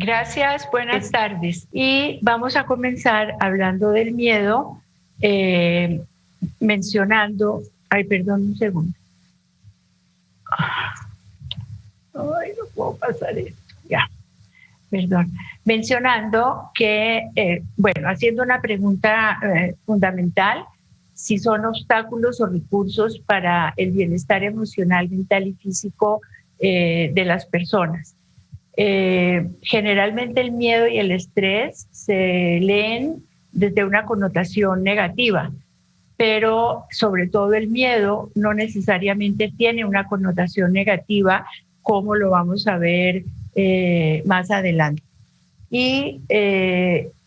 Gracias, buenas tardes. Y vamos a comenzar hablando del miedo, mencionando, perdón un segundo. Ay, no puedo pasar esto, ya, perdón. Mencionando que, haciendo una pregunta fundamental, si son obstáculos o recursos para el bienestar emocional, mental y físico de las personas. Generalmente el miedo y el estrés se leen desde una connotación negativa, pero sobre todo el miedo no necesariamente tiene una connotación negativa, como lo vamos a ver más adelante. Y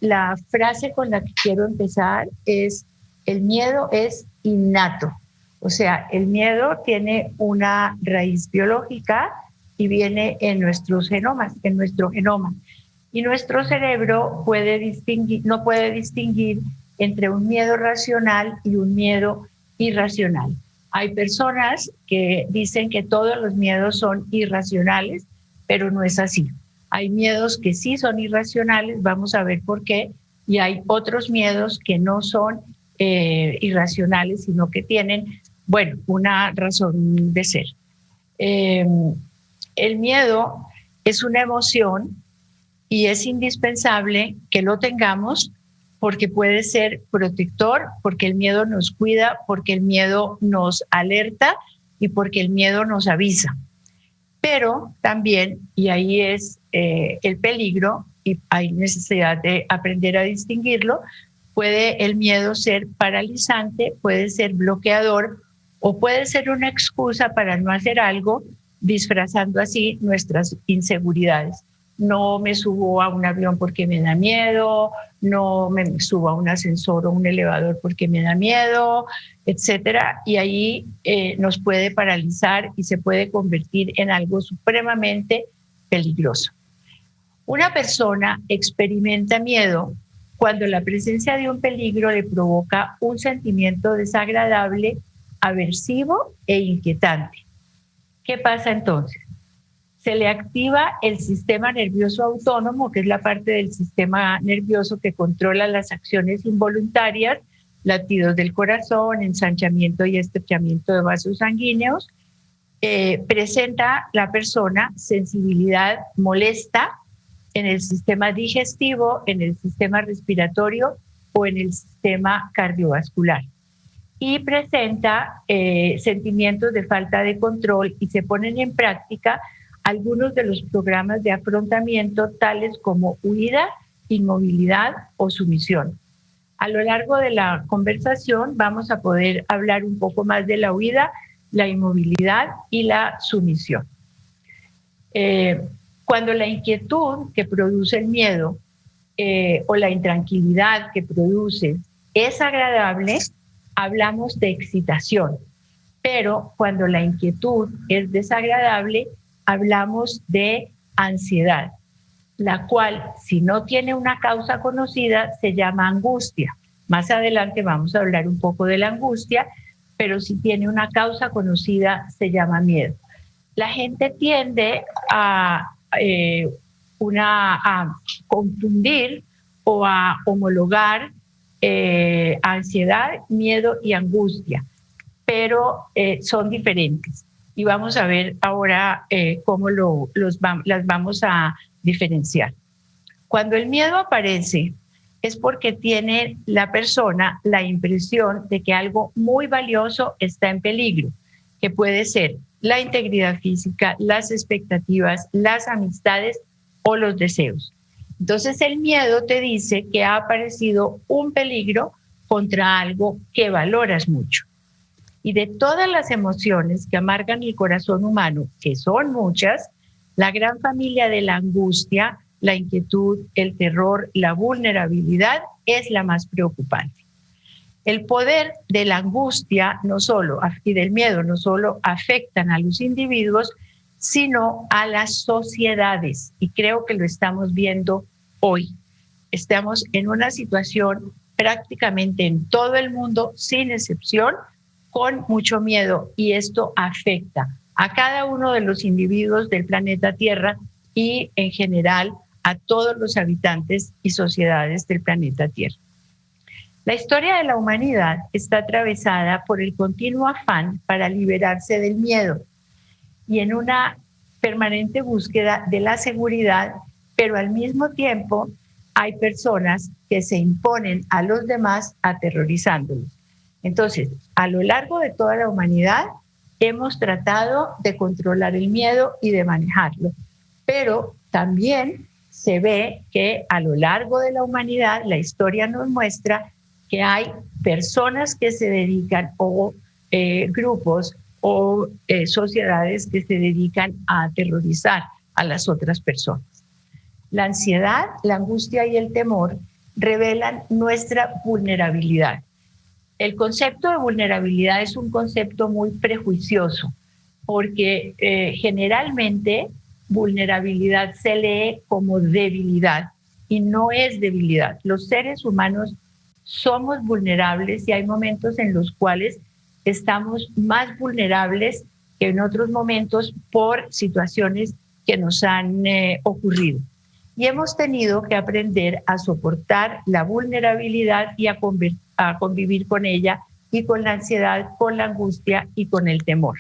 la frase con la que quiero empezar es: el miedo es innato. O sea, el miedo tiene una raíz biológica y viene en nuestros genomas, en nuestro genoma. Y nuestro cerebro no puede distinguir entre un miedo racional y un miedo irracional. Hay personas que dicen que todos los miedos son irracionales, pero no es así. Hay miedos que sí son irracionales, vamos a ver por qué, y hay otros miedos que no son irracionales, sino que tienen, una razón de ser. El miedo es una emoción y es indispensable que lo tengamos porque puede ser protector, porque el miedo nos cuida, porque el miedo nos alerta y porque el miedo nos avisa. Pero también, y ahí es el peligro, y hay necesidad de aprender a distinguirlo, puede el miedo ser paralizante, puede ser bloqueador o puede ser una excusa para no hacer algo, disfrazando así nuestras inseguridades. No me subo a un avión porque me da miedo, no me subo a un ascensor o un elevador porque me da miedo, etcétera. Y ahí nos puede paralizar y se puede convertir en algo supremamente peligroso. Una persona experimenta miedo cuando la presencia de un peligro le provoca un sentimiento desagradable, aversivo e inquietante. ¿Qué pasa entonces? Se le activa el sistema nervioso autónomo, que es la parte del sistema nervioso que controla las acciones involuntarias, latidos del corazón, ensanchamiento y estrechamiento de vasos sanguíneos. Presenta la persona sensibilidad molesta en el sistema digestivo, en el sistema respiratorio o en el sistema cardiovascular. Y presenta sentimientos de falta de control y se ponen en práctica algunos de los programas de afrontamiento tales como huida, inmovilidad o sumisión. A lo largo de la conversación vamos a poder hablar un poco más de la huida, la inmovilidad y la sumisión. Cuando la inquietud que produce el miedo o la intranquilidad que produce es agradable, hablamos de excitación, pero cuando la inquietud es desagradable, hablamos de ansiedad, la cual, si no tiene una causa conocida, se llama angustia. Más adelante vamos a hablar un poco de la angustia, pero si tiene una causa conocida, se llama miedo. La gente tiende a confundir o a homologar ansiedad, miedo y angustia, pero son diferentes. Y vamos a ver ahora cómo las vamos a diferenciar. Cuando el miedo aparece es porque tiene la persona la impresión de que algo muy valioso está en peligro, que puede ser la integridad física, las expectativas, las amistades o los deseos. Entonces el miedo te dice que ha aparecido un peligro contra algo que valoras mucho. Y de todas las emociones que amargan el corazón humano, que son muchas, la gran familia de la angustia, la inquietud, el terror, la vulnerabilidad es la más preocupante. El poder de la angustia y del miedo no solo afectan a los individuos, sino a las sociedades. Y creo que lo estamos viendo hoy. Estamos en una situación prácticamente en todo el mundo, sin excepción, con mucho miedo, y esto afecta a cada uno de los individuos del planeta Tierra y en general a todos los habitantes y sociedades del planeta Tierra. La historia de la humanidad está atravesada por el continuo afán para liberarse del miedo y en una permanente búsqueda de la seguridad, pero al mismo tiempo hay personas que se imponen a los demás aterrorizándolos. Entonces, a lo largo de toda la humanidad hemos tratado de controlar el miedo y de manejarlo, pero también se ve que a lo largo de la humanidad la historia nos muestra que hay personas que se dedican o grupos o sociedades que se dedican a aterrorizar a las otras personas. La ansiedad, la angustia y el temor revelan nuestra vulnerabilidad. El concepto de vulnerabilidad es un concepto muy prejuicioso porque generalmente vulnerabilidad se lee como debilidad y no es debilidad. Los seres humanos somos vulnerables y hay momentos en los cuales estamos más vulnerables que en otros momentos por situaciones que nos han ocurrido. Y hemos tenido que aprender a soportar la vulnerabilidad y a convivir con ella y con la ansiedad, con la angustia y con el temor.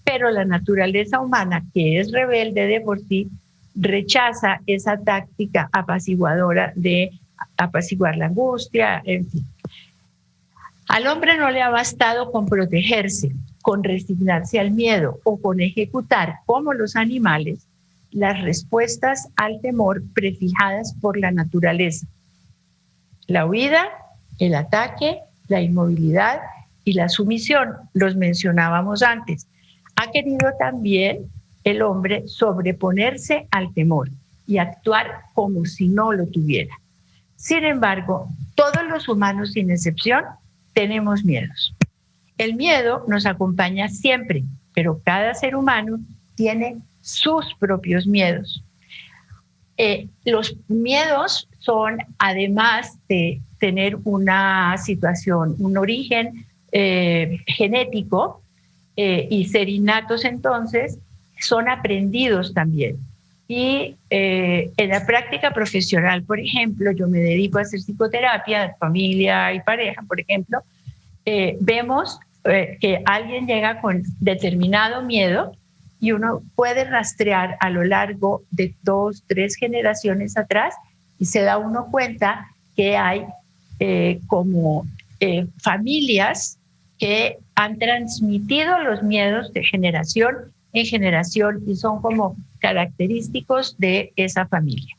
Pero la naturaleza humana, que es rebelde de por sí, rechaza esa táctica apaciguadora de apaciguar la angustia, en fin. Al hombre no le ha bastado con protegerse, con resignarse al miedo o con ejecutar, como los animales, las respuestas al temor prefijadas por la naturaleza. La huida, el ataque, la inmovilidad y la sumisión, los mencionábamos antes. Ha querido también el hombre sobreponerse al temor y actuar como si no lo tuviera. Sin embargo, todos los humanos, sin excepción, tenemos miedos. El miedo nos acompaña siempre, pero cada ser humano tiene sus propios miedos. Los miedos son, además de tener una situación, un origen genético y ser innatos, entonces, son aprendidos también. Y en la práctica profesional, por ejemplo, yo me dedico a hacer psicoterapia de familia y pareja, por ejemplo, vemos que alguien llega con determinado miedo y uno puede rastrear a lo largo de 2, 3 generaciones atrás y se da uno cuenta que hay familias que han transmitido los miedos de generación en generación y son como característicos de esa familia.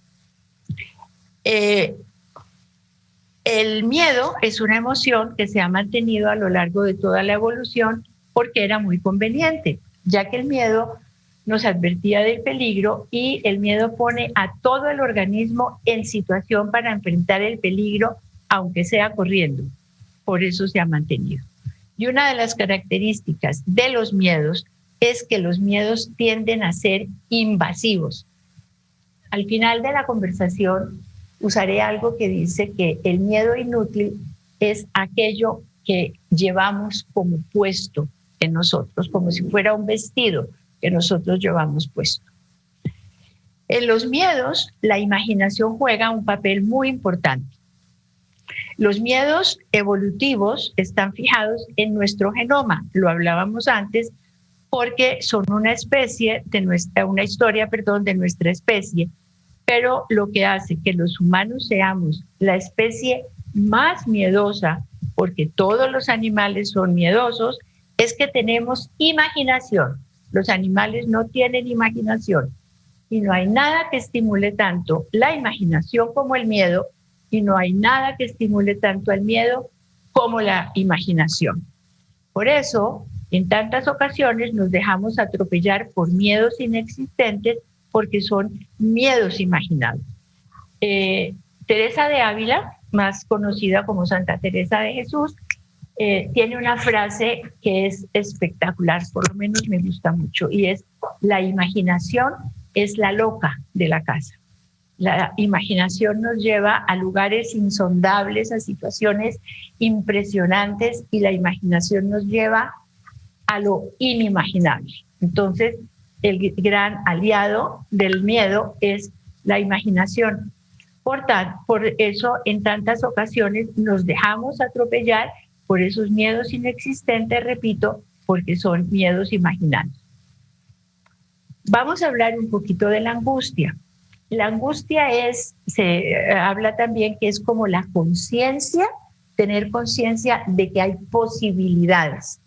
El miedo es una emoción que se ha mantenido a lo largo de toda la evolución porque era muy conveniente, ya que el miedo nos advertía del peligro y el miedo pone a todo el organismo en situación para enfrentar el peligro, aunque sea corriendo. Por eso se ha mantenido. Y una de las características de los miedos es que los miedos tienden a ser invasivos. Al final de la conversación usaré algo que dice que el miedo inútil es aquello que llevamos como puesto en nosotros, como si fuera un vestido que nosotros llevamos puesto. En los miedos, la imaginación juega un papel muy importante. Los miedos evolutivos están fijados en nuestro genoma, lo hablábamos antes, porque son una historia de nuestra especie, pero lo que hace que los humanos seamos la especie más miedosa, porque todos los animales son miedosos, es que tenemos imaginación. Los animales no tienen imaginación y no hay nada que estimule tanto la imaginación como el miedo y no hay nada que estimule tanto el miedo como la imaginación. Por eso, en tantas ocasiones nos dejamos atropellar por miedos inexistentes porque son miedos imaginados. Teresa de Ávila, más conocida como Santa Teresa de Jesús, tiene una frase que es espectacular, por lo menos me gusta mucho, y es: la imaginación es la loca de la casa. La imaginación nos lleva a lugares insondables, a situaciones impresionantes, y la imaginación nos lleva a lo inimaginable. Entonces, el gran aliado del miedo es la imaginación. Por eso en tantas ocasiones nos dejamos atropellar por esos miedos inexistentes, repito, porque son miedos imaginados. Vamos a hablar un poquito de la angustia. La angustia se habla también que es como la conciencia, tener conciencia de que hay posibilidades.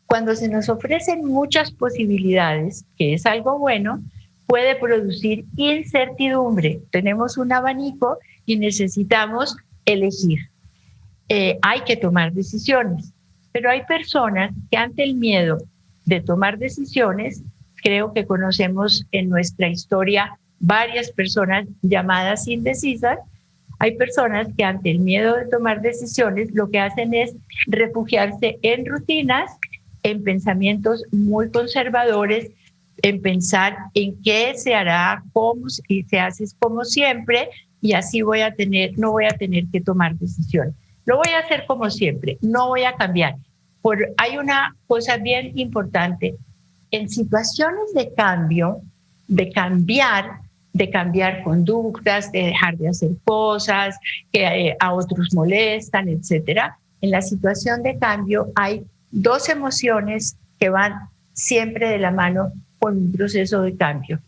Cuando se nos ofrecen muchas posibilidades, que es algo bueno, puede producir incertidumbre. Tenemos un abanico y necesitamos elegir. Hay que tomar decisiones, pero hay personas que ante el miedo de tomar decisiones, creo que conocemos en nuestra historia varias personas llamadas indecisas. Hay personas que ante el miedo de tomar decisiones lo que hacen es refugiarse en rutinas, en pensamientos muy conservadores, en pensar en qué se hará, cómo, y se hace como siempre, y así no voy a tener que tomar decisiones. Lo voy a hacer como siempre, no voy a cambiar. Hay una cosa bien importante, en situaciones de cambio, de cambiar conductas, de dejar de hacer cosas que a otros molestan, etcétera. En la situación de cambio hay dos emociones que van siempre de la mano con un proceso de cambio.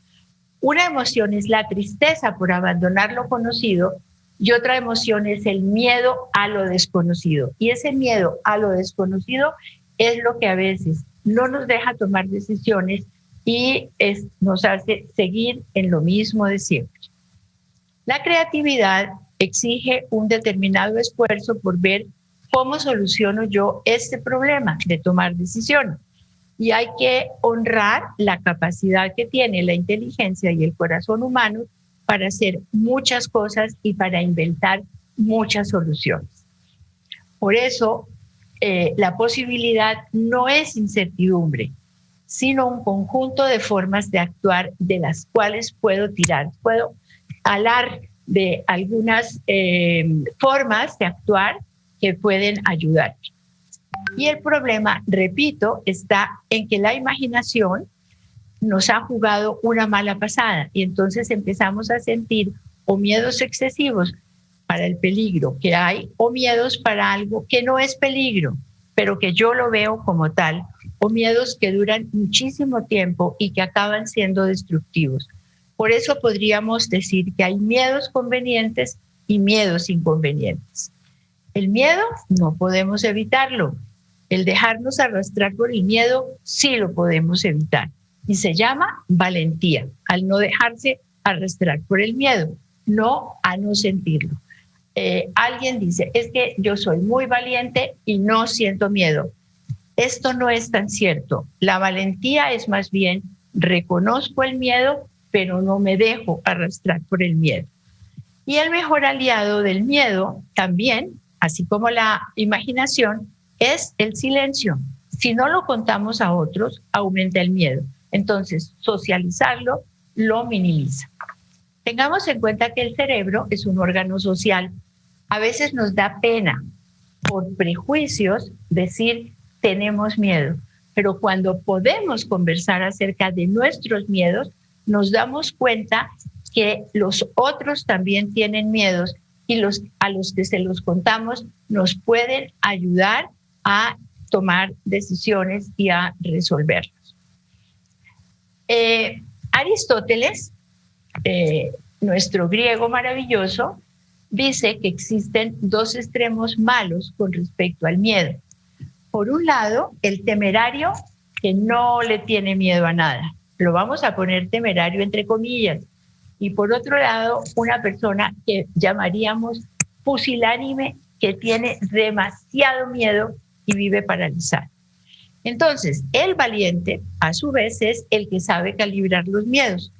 Una emoción es la tristeza por abandonar lo conocido y otra emoción es el miedo a lo desconocido. Y ese miedo a lo desconocido es lo que a veces no nos deja tomar decisiones y nos hace seguir en lo mismo de siempre. La creatividad exige un determinado esfuerzo por ver cómo soluciono yo este problema de tomar decisiones. Y hay que honrar la capacidad que tiene la inteligencia y el corazón humano para hacer muchas cosas y para inventar muchas soluciones. Por eso, la posibilidad no es incertidumbre, sino un conjunto de formas de actuar de las cuales puedo hablar de algunas formas de actuar que pueden ayudar. Y el problema, repito, está en que la imaginación nos ha jugado una mala pasada y entonces empezamos a sentir o miedos excesivos para el peligro que hay o miedos para algo que no es peligro, pero que yo lo veo como tal, o miedos que duran muchísimo tiempo y que acaban siendo destructivos. Por eso podríamos decir que hay miedos convenientes y miedos inconvenientes. El miedo no podemos evitarlo. El dejarnos arrastrar por el miedo sí lo podemos evitar. Y se llama valentía, al no dejarse arrastrar por el miedo, no a no sentirlo. Alguien dice, es que yo soy muy valiente y no siento miedo. Esto no es tan cierto. La valentía es más bien, reconozco el miedo, pero no me dejo arrastrar por el miedo. Y el mejor aliado del miedo también, así como la imaginación, es el silencio. Si no lo contamos a otros, aumenta el miedo. Entonces, socializarlo lo minimiza. Tengamos en cuenta que el cerebro es un órgano social. A veces nos da pena por prejuicios decir tenemos miedo, pero cuando podemos conversar acerca de nuestros miedos, nos damos cuenta que los otros también tienen miedos y a los que se los contamos nos pueden ayudar a tomar decisiones y a resolverlos. Aristóteles, nuestro griego maravilloso, dice que existen dos extremos malos con respecto al miedo. Por un lado, el temerario que no le tiene miedo a nada. Lo vamos a poner temerario entre comillas. Y por otro lado, una persona que llamaríamos pusilánime, que tiene demasiado miedo y vive paralizado. Entonces, el valiente, a su vez, es el que sabe calibrar los miedos.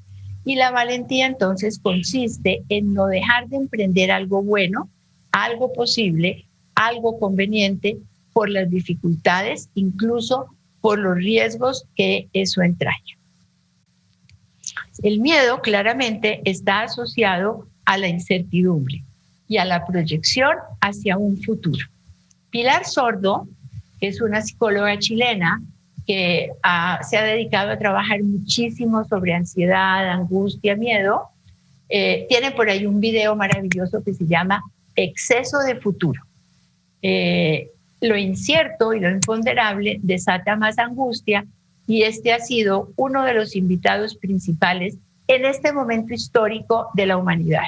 Y la valentía, entonces, consiste en no dejar de emprender algo bueno, algo posible, algo conveniente, por las dificultades, incluso por los riesgos que eso entraña. El miedo claramente está asociado a la incertidumbre y a la proyección hacia un futuro. Pilar Sordo, que es una psicóloga chilena que se ha dedicado a trabajar muchísimo sobre ansiedad, angustia, miedo, Tienen por ahí un video maravilloso que se llama Exceso de futuro. Lo incierto y lo imponderable desata más angustia, y este ha sido uno de los invitados principales en este momento histórico de la humanidad.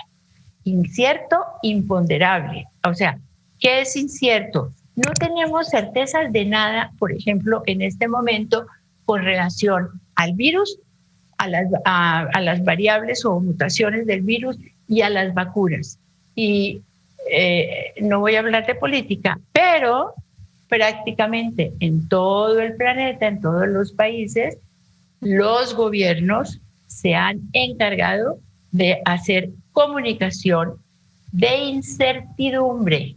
Incierto, imponderable. O sea, ¿qué es incierto? No tenemos certezas de nada, por ejemplo, en este momento con relación al virus, a las variables o mutaciones del virus y a las vacunas. Y no voy a hablar de política, pero prácticamente en todo el planeta, en todos los países, los gobiernos se han encargado de hacer comunicación de incertidumbre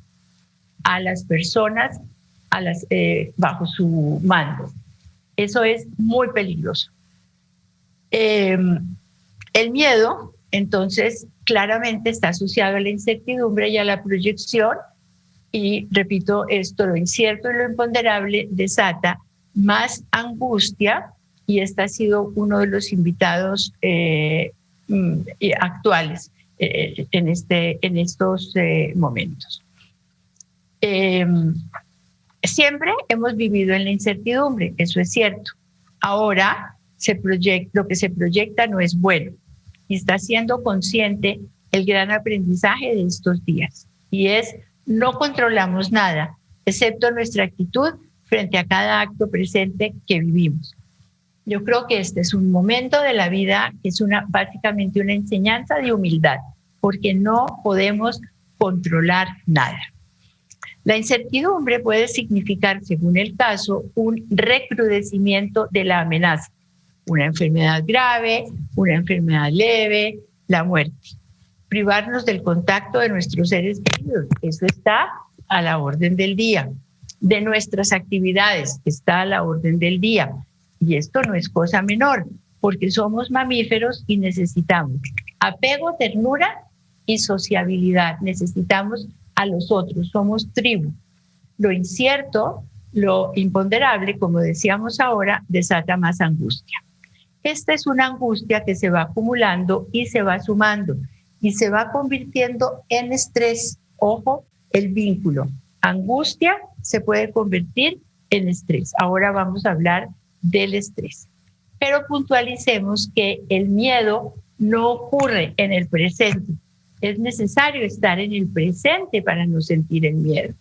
a las personas bajo su mando. Eso es muy peligroso. El miedo, entonces, claramente está asociado a la incertidumbre y a la proyección. Y repito esto, lo incierto y lo imponderable desata más angustia, y este ha sido uno de los invitados actuales en estos momentos. Siempre hemos vivido en la incertidumbre, eso es cierto. Ahora lo que se proyecta no es bueno, y está siendo consciente el gran aprendizaje de estos días, y es: no controlamos nada, excepto nuestra actitud frente a cada acto presente que vivimos. Yo creo que este es un momento de la vida que es básicamente una enseñanza de humildad, porque no podemos controlar nada. La incertidumbre puede significar, según el caso, un recrudecimiento de la amenaza, una enfermedad grave, una enfermedad leve, la muerte. Privarnos del contacto de nuestros seres queridos, eso está a la orden del día. De nuestras actividades, está a la orden del día. Y esto no es cosa menor, porque somos mamíferos y necesitamos apego, ternura y sociabilidad. Necesitamos a los otros, somos tribu. Lo incierto, lo imponderable, como decíamos ahora, desata más angustia. Esta es una angustia que se va acumulando y se va sumando, y se va convirtiendo en estrés. Ojo, el vínculo. Angustia se puede convertir en estrés. Ahora vamos a hablar del estrés. Pero puntualicemos que el miedo no ocurre en el presente. Es necesario estar en el presente para no sentir el miedo.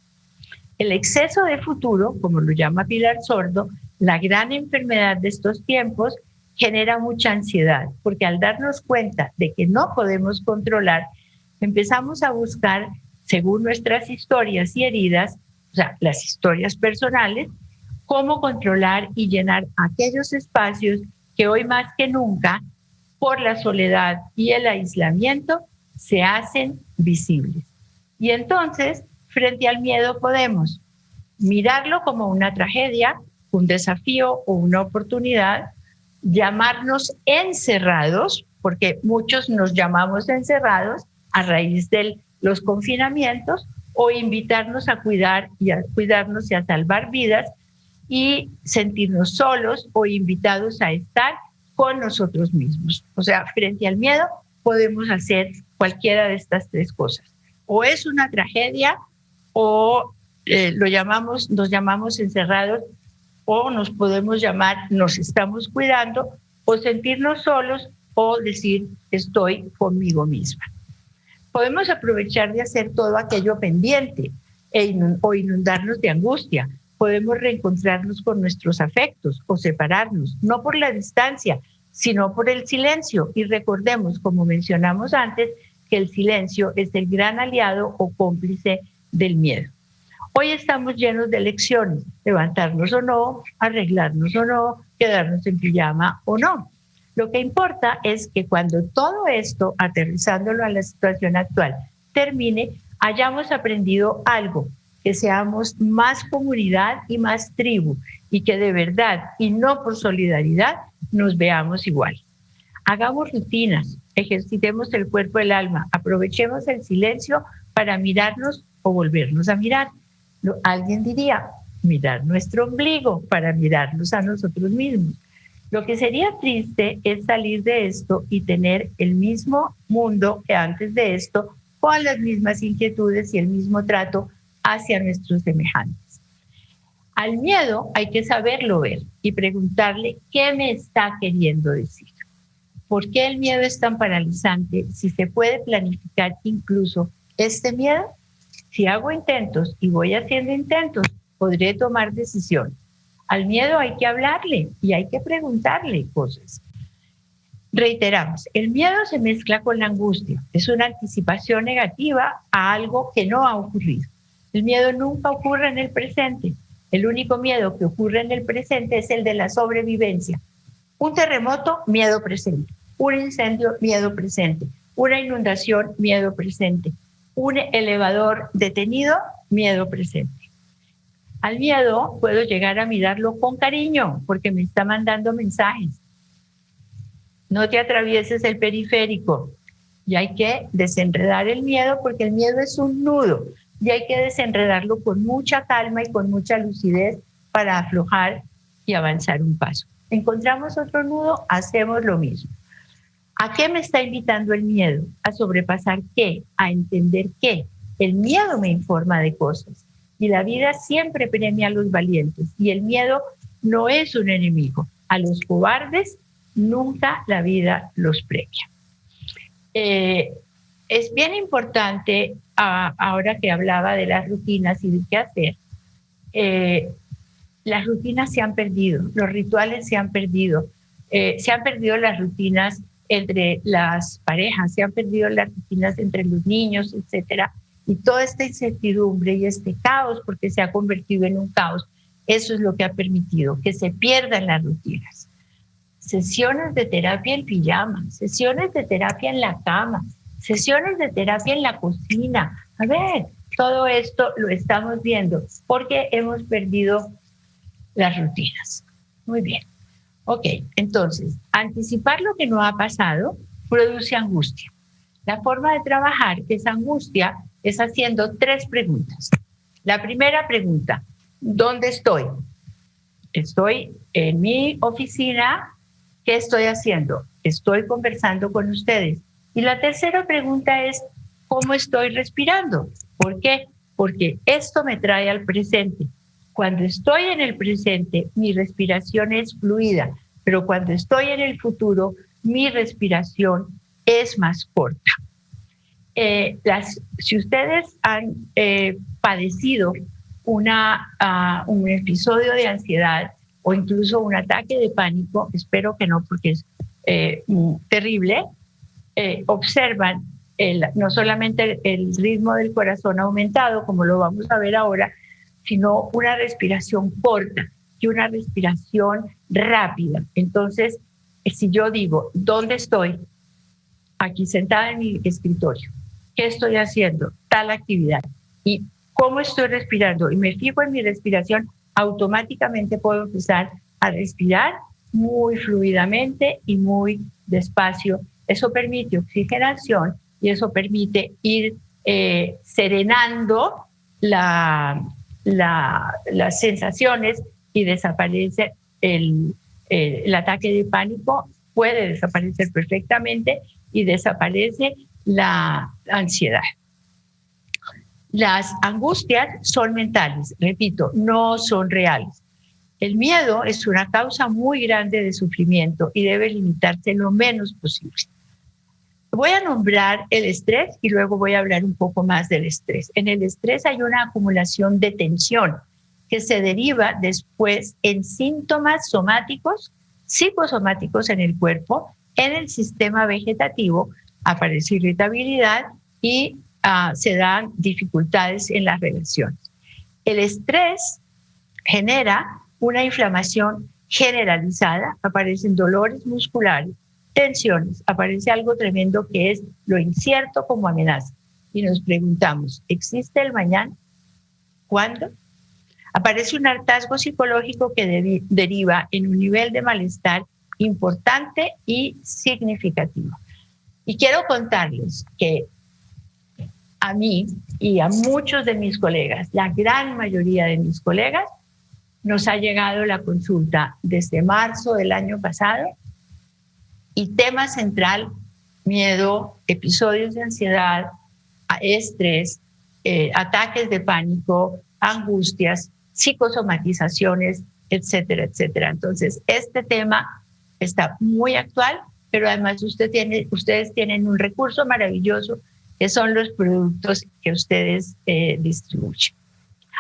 El exceso de futuro, como lo llama Pilar Sordo, la gran enfermedad de estos tiempos, genera mucha ansiedad, porque al darnos cuenta de que no podemos controlar, empezamos a buscar, según nuestras historias y heridas, o sea, las historias personales, cómo controlar y llenar aquellos espacios que hoy más que nunca, por la soledad y el aislamiento, se hacen visibles. Y entonces, frente al miedo, podemos mirarlo como una tragedia, un desafío o una oportunidad, llamarnos encerrados, porque muchos nos llamamos encerrados a raíz de los confinamientos, o invitarnos a cuidarnos y a salvar vidas, y sentirnos solos o invitados a estar con nosotros mismos. O sea, frente al miedo podemos hacer cualquiera de estas tres cosas. O es una tragedia, o nos llamamos encerrados, o nos podemos llamar nos estamos cuidando, o sentirnos solos, o decir estoy conmigo misma. Podemos aprovechar de hacer todo aquello pendiente o inundarnos de angustia. Podemos reencontrarnos con nuestros afectos o separarnos, no por la distancia, sino por el silencio. Y recordemos, como mencionamos antes, que el silencio es el gran aliado o cómplice del miedo. Hoy estamos llenos de elecciones, levantarnos o no, arreglarnos o no, quedarnos en pijama o no. Lo que importa es que cuando todo esto, aterrizándolo a la situación actual, termine, hayamos aprendido algo, que seamos más comunidad y más tribu, y que de verdad y no por solidaridad nos veamos igual. Hagamos rutinas, ejercitemos el cuerpo y el alma, aprovechemos el silencio para mirarnos o volvernos a mirar. Alguien diría, mirar nuestro ombligo para mirarnos a nosotros mismos. Lo que sería triste es salir de esto y tener el mismo mundo que antes de esto, con las mismas inquietudes y el mismo trato hacia nuestros semejantes. Al miedo hay que saberlo ver y preguntarle qué me está queriendo decir. ¿Por qué el miedo es tan paralizante si se puede planificar incluso este miedo? Si hago intentos y voy haciendo intentos, podré tomar decisiones. Al miedo hay que hablarle y hay que preguntarle cosas. Reiteramos, el miedo se mezcla con la angustia. Es una anticipación negativa a algo que no ha ocurrido. El miedo nunca ocurre en el presente. El único miedo que ocurre en el presente es el de la sobrevivencia. Un terremoto, miedo presente. Un incendio, miedo presente. Una inundación, miedo presente. Un elevador detenido, miedo presente. Al miedo puedo llegar a mirarlo con cariño porque me está mandando mensajes. No te atravieses el periférico. Y hay que desenredar el miedo porque el miedo es un nudo y hay que desenredarlo con mucha calma y con mucha lucidez para aflojar y avanzar un paso. Encontramos otro nudo, hacemos lo mismo. ¿A qué me está invitando el miedo? ¿A sobrepasar qué? ¿A entender qué? El miedo me informa de cosas y la vida siempre premia a los valientes y el miedo no es un enemigo. A los cobardes nunca la vida los premia. Es bien importante, ahora que hablaba de las rutinas y de qué hacer, las rutinas se han perdido, los rituales se han perdido las rutinas entre las parejas, se han perdido las rutinas entre los niños, etcétera, y toda esta incertidumbre y este caos, porque se ha convertido en un caos, eso es lo que ha permitido que se pierdan las rutinas. Sesiones de terapia en pijama, sesiones de terapia en la cama, sesiones de terapia en la cocina. A ver, todo esto lo estamos viendo porque hemos perdido las rutinas. Muy bien. Ok, entonces, anticipar lo que no ha pasado produce angustia. La forma de trabajar esa angustia es haciendo 3 preguntas. La primera pregunta, ¿dónde estoy? Estoy en mi oficina. ¿Qué estoy haciendo? Estoy conversando con ustedes. Y la tercera pregunta es, ¿cómo estoy respirando? ¿Por qué? Porque esto me trae al presente. Cuando estoy en el presente, mi respiración es fluida, pero cuando estoy en el futuro, mi respiración es más corta. Si ustedes han padecido un episodio de ansiedad o incluso un ataque de pánico, espero que no porque es terrible, observan no solamente el ritmo del corazón aumentado, como lo vamos a ver ahora, sino una respiración corta y una respiración rápida. Entonces, si yo digo, ¿dónde estoy? Aquí sentada en mi escritorio. ¿Qué estoy haciendo? Tal actividad. ¿Y cómo estoy respirando? Y me fijo en mi respiración, automáticamente puedo empezar a respirar muy fluidamente y muy despacio. Eso permite oxigenación y eso permite ir serenando las sensaciones y desaparece el ataque de pánico, puede desaparecer perfectamente y desaparece la ansiedad. Las angustias son mentales, repito, no son reales. El miedo es una causa muy grande de sufrimiento y debe limitarse lo menos posible. Voy a nombrar el estrés y luego voy a hablar un poco más del estrés. En el estrés hay una acumulación de tensión que se deriva después en síntomas somáticos, psicosomáticos en el cuerpo, en el sistema vegetativo, aparece irritabilidad y se dan dificultades en las relaciones. El estrés genera una inflamación generalizada, aparecen dolores musculares, tensiones, aparece algo tremendo que es lo incierto como amenaza. Y nos preguntamos, ¿existe el mañana? ¿Cuándo? Aparece un hartazgo psicológico que deriva en un nivel de malestar importante y significativo. Y quiero contarles que a mí y a muchos de mis colegas, la gran mayoría de mis colegas, nos ha llegado la consulta desde marzo del año pasado y tema central, miedo, episodios de ansiedad, estrés, ataques de pánico, angustias, psicosomatizaciones, etcétera, etcétera. Entonces, este tema está muy actual, pero además ustedes tienen un recurso maravilloso que son los productos que ustedes distribuyen.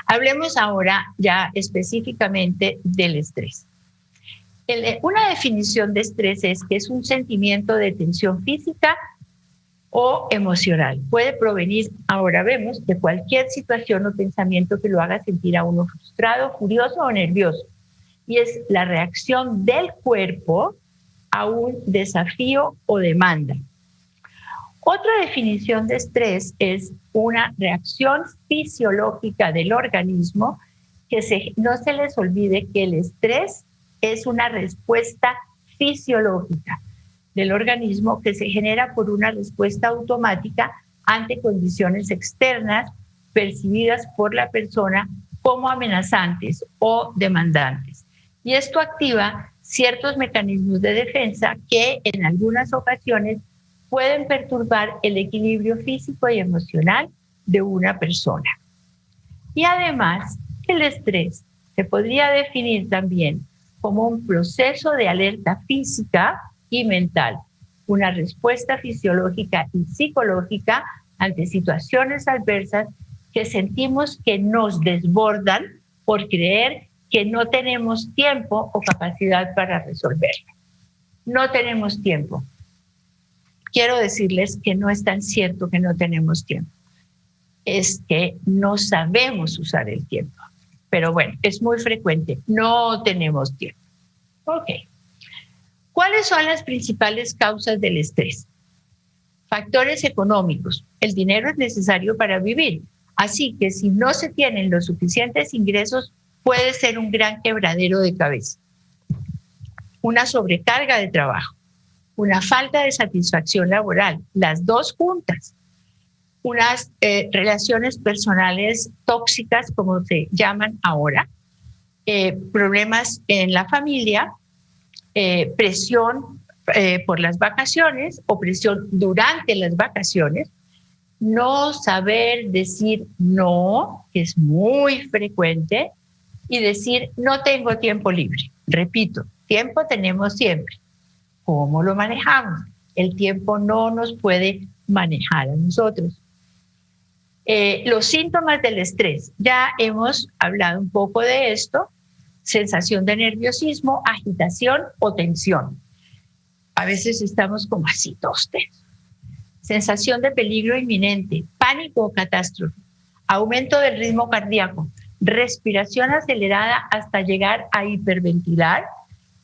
Hablemos ahora ya específicamente del estrés. Una definición de estrés es que es un sentimiento de tensión física o emocional. Puede provenir, ahora vemos, de cualquier situación o pensamiento que lo haga sentir a uno frustrado, furioso o nervioso. Y es la reacción del cuerpo a un desafío o demanda. Otra definición de estrés es una reacción fisiológica del organismo que no se les olvide que el estrés es una respuesta fisiológica del organismo que se genera por una respuesta automática ante condiciones externas percibidas por la persona como amenazantes o demandantes. Y esto activa ciertos mecanismos de defensa que en algunas ocasiones pueden perturbar el equilibrio físico y emocional de una persona. Y además, el estrés se podría definir también como un proceso de alerta física y mental, una respuesta fisiológica y psicológica ante situaciones adversas que sentimos que nos desbordan por creer que no tenemos tiempo o capacidad para resolverlo. No tenemos tiempo. Quiero decirles que no es tan cierto que no tenemos tiempo. Es que no sabemos usar el tiempo. Pero bueno, es muy frecuente. No tenemos tiempo. Ok. ¿Cuáles son las principales causas del estrés? Factores económicos. El dinero es necesario para vivir. Así que si no se tienen los suficientes ingresos, puede ser un gran quebradero de cabeza. Una sobrecarga de trabajo. Una falta de satisfacción laboral. Las dos juntas. Unas relaciones personales tóxicas, como se llaman ahora, problemas en la familia, presión por las vacaciones o presión durante las vacaciones, no saber decir no, que es muy frecuente, y decir no tengo tiempo libre. Repito, tiempo tenemos siempre. ¿Cómo lo manejamos? El tiempo no nos puede manejar a nosotros. Los síntomas del estrés. Ya hemos hablado un poco de esto. Sensación de nerviosismo, agitación o tensión. A veces estamos como así, todos tensos. Sensación de peligro inminente, pánico o catástrofe, aumento del ritmo cardíaco, respiración acelerada hasta llegar a hiperventilar,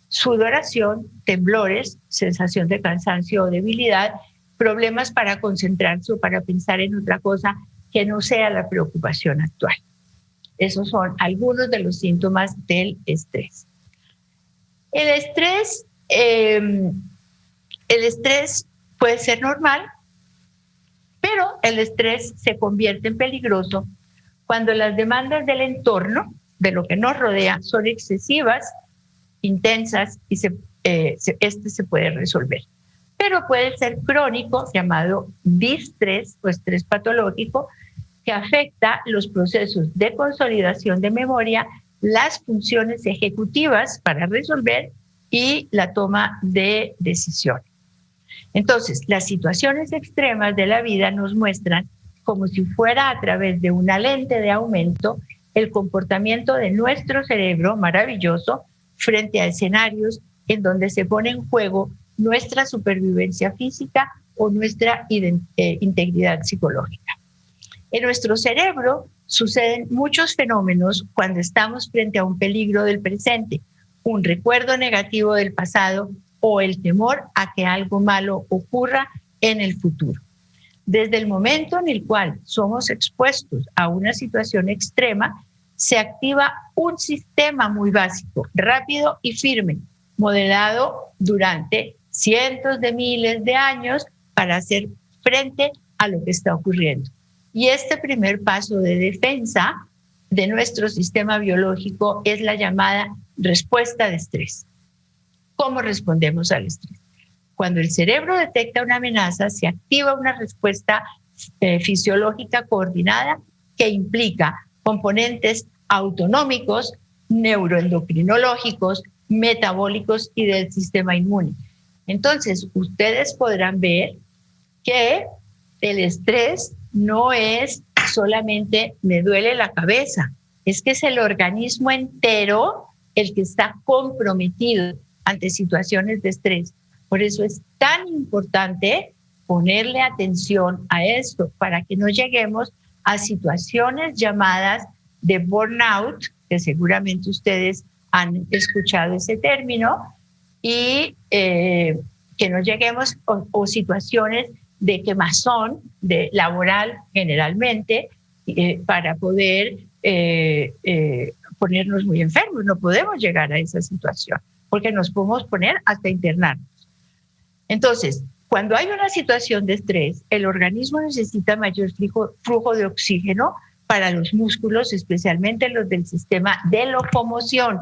sudoración, temblores, sensación de cansancio o debilidad, problemas para concentrarse o para pensar en otra cosa que no sea la preocupación actual. Esos son algunos de los síntomas del estrés. El estrés puede ser normal, pero el estrés se convierte en peligroso cuando las demandas del entorno, de lo que nos rodea, son excesivas, intensas y este se puede resolver. Pero puede ser crónico, llamado distrés o estrés patológico, que afecta los procesos de consolidación de memoria, las funciones ejecutivas para resolver y la toma de decisiones. Entonces, las situaciones extremas de la vida nos muestran como si fuera a través de una lente de aumento el comportamiento de nuestro cerebro maravilloso frente a escenarios en donde se pone en juego nuestra supervivencia física o nuestra integridad psicológica. En nuestro cerebro suceden muchos fenómenos cuando estamos frente a un peligro del presente, un recuerdo negativo del pasado o el temor a que algo malo ocurra en el futuro. Desde el momento en el cual somos expuestos a una situación extrema, se activa un sistema muy básico, rápido y firme, modelado durante cientos de miles de años para hacer frente a lo que está ocurriendo. Y este primer paso de defensa de nuestro sistema biológico es la llamada respuesta de estrés. ¿Cómo respondemos al estrés? Cuando el cerebro detecta una amenaza, se activa una respuesta fisiológica coordinada que implica componentes autonómicos, neuroendocrinológicos, metabólicos y del sistema inmune. Entonces, ustedes podrán ver que el estrés no es solamente me duele la cabeza, es que es el organismo entero el que está comprometido ante situaciones de estrés. Por eso es tan importante ponerle atención a esto para que no lleguemos a situaciones llamadas de burnout, que seguramente ustedes han escuchado ese término, y que no lleguemos o situaciones de quemazón de laboral generalmente para poder ponernos muy enfermos. No podemos llegar a esa situación porque nos podemos poner hasta internarnos. Entonces, cuando hay una situación de estrés, el organismo necesita mayor flujo de oxígeno para los músculos, especialmente los del sistema de locomoción.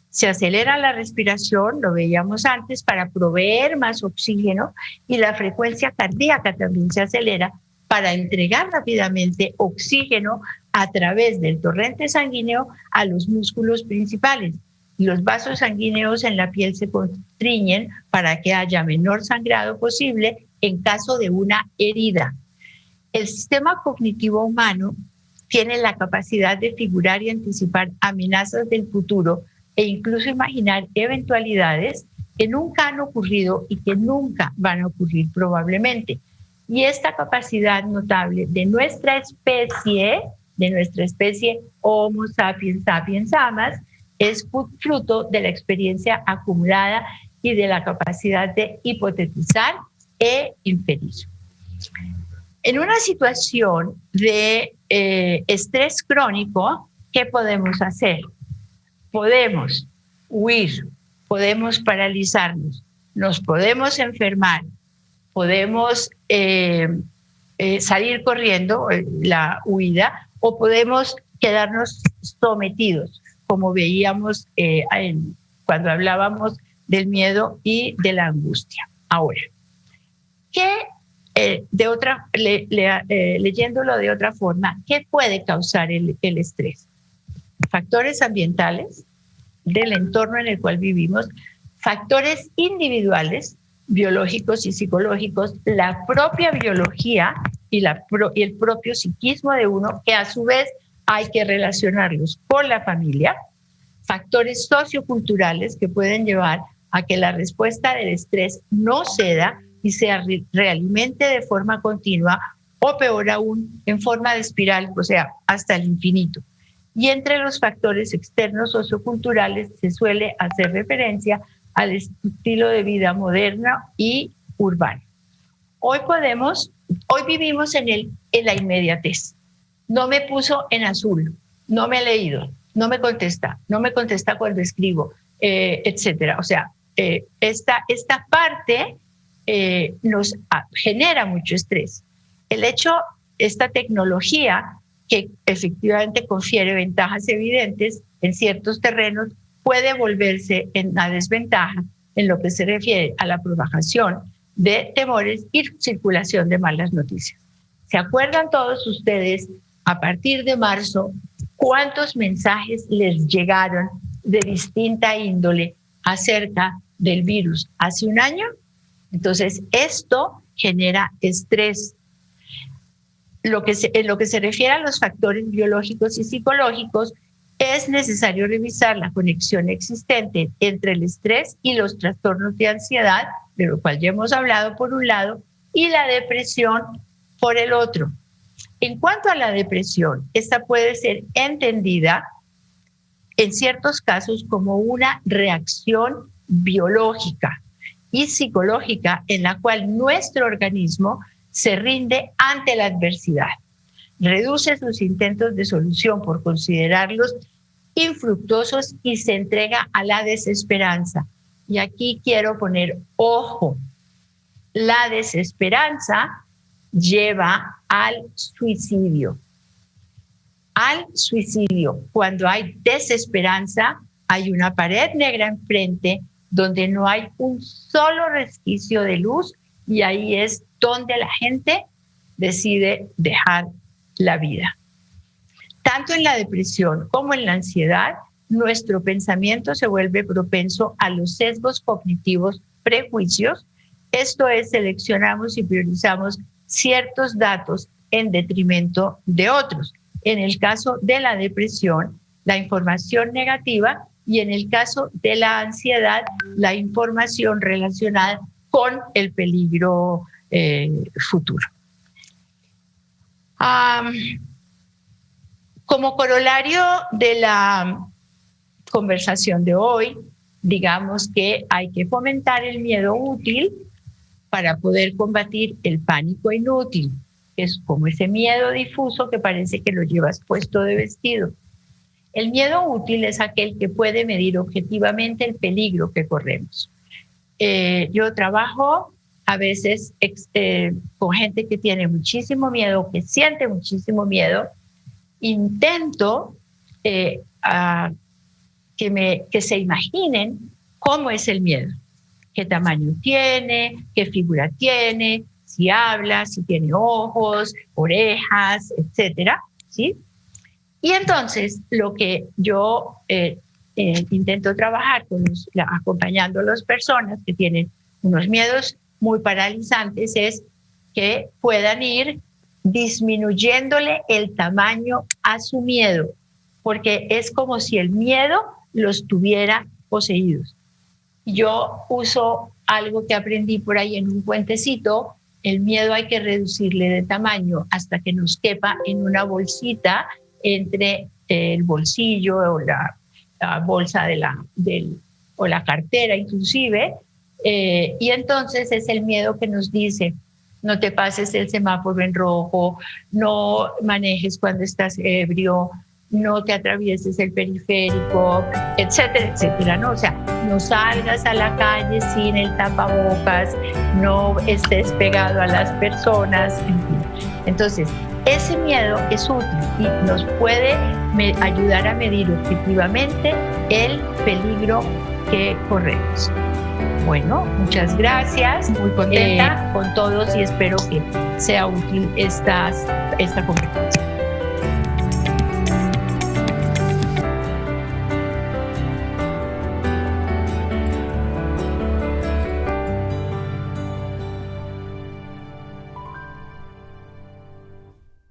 Se acelera la respiración, lo veíamos antes, para proveer más oxígeno, y la frecuencia cardíaca también se acelera para entregar rápidamente oxígeno a través del torrente sanguíneo a los músculos principales. Los vasos sanguíneos en la piel se constriñen para que haya menor sangrado posible en caso de una herida. El sistema cognitivo humano tiene la capacidad de figurar y anticipar amenazas del futuro e incluso imaginar eventualidades que nunca han ocurrido y que nunca van a ocurrir probablemente. Y esta capacidad notable de nuestra especie Homo sapiens sapiens sapiens, es fruto de la experiencia acumulada y de la capacidad de hipotetizar e inferir. En una situación de estrés crónico, ¿qué podemos hacer? Podemos huir, podemos paralizarnos, nos podemos enfermar, podemos salir corriendo, la huida, o podemos quedarnos sometidos, como veíamos cuando hablábamos del miedo y de la angustia. Ahora, leyéndolo de otra forma, ¿qué puede causar el estrés? Factores ambientales del entorno en el cual vivimos, factores individuales, biológicos y psicológicos, la propia biología y el propio psiquismo de uno, que a su vez hay que relacionarlos con la familia, factores socioculturales que pueden llevar a que la respuesta del estrés no ceda y se realimente de forma continua, o peor aún, en forma de espiral, o sea, hasta el infinito. Y entre los factores externos socioculturales se suele hacer referencia al estilo de vida moderno y urbano. Hoy vivimos en la inmediatez. No me puso en azul, no me ha leído, no me contesta cuando escribo, etcétera. O sea, esta parte nos genera mucho estrés. Esta tecnología que efectivamente confiere ventajas evidentes en ciertos terrenos, puede volverse en una desventaja en lo que se refiere a la propagación de temores y circulación de malas noticias. ¿Se acuerdan todos ustedes, a partir de marzo, cuántos mensajes les llegaron de distinta índole acerca del virus hace un año? Entonces, esto genera estrés. En lo que se refiere a los factores biológicos y psicológicos, es necesario revisar la conexión existente entre el estrés y los trastornos de ansiedad, de lo cual ya hemos hablado por un lado, y la depresión por el otro. En cuanto a la depresión, esta puede ser entendida en ciertos casos como una reacción biológica y psicológica en la cual nuestro organismo se rinde ante la adversidad, reduce sus intentos de solución por considerarlos infructuosos y se entrega a la desesperanza. Y aquí quiero poner ojo, la desesperanza lleva al suicidio. al suicidio. Cuando hay desesperanza, hay una pared negra enfrente donde no hay un solo resquicio de luz, y ahí es donde la gente decide dejar la vida. Tanto en la depresión como en la ansiedad, nuestro pensamiento se vuelve propenso a los sesgos cognitivos, prejuicios. Esto es, seleccionamos y priorizamos ciertos datos en detrimento de otros. En el caso de la depresión, la información negativa, y en el caso de la ansiedad, la información relacionada con el peligro futuro. Como corolario de la conversación de hoy, digamos que hay que fomentar el miedo útil para poder combatir el pánico inútil, que es como ese miedo difuso que parece que lo llevas puesto de vestido. El miedo útil es aquel que puede medir objetivamente el peligro que corremos. Yo trabajo a veces con gente que tiene muchísimo miedo, que siente muchísimo miedo. Intento que se imaginen cómo es el miedo, qué tamaño tiene, qué figura tiene, si habla, si tiene ojos, orejas, etcétera, ¿sí? Y entonces lo que yo intento trabajar acompañando a las personas que tienen unos miedos muy paralizantes es que puedan ir disminuyéndole el tamaño a su miedo, porque es como si el miedo los tuviera poseídos. Yo uso algo que aprendí por ahí en un puentecito: el miedo hay que reducirle de tamaño hasta que nos quepa en una bolsita entre el bolsillo o la bolsa o la cartera inclusive, y entonces es el miedo que nos dice: no te pases el semáforo en rojo, no manejes cuando estás ebrio, no te atravieses el periférico, etcétera, etcétera, ¿no? O sea, no salgas a la calle sin el tapabocas, no estés pegado a las personas, en fin. Entonces, ese miedo es útil y nos puede ayudar a medir objetivamente el peligro que corremos. Bueno, muchas gracias. Muy contenta con todos y espero que sea útil esta conversación.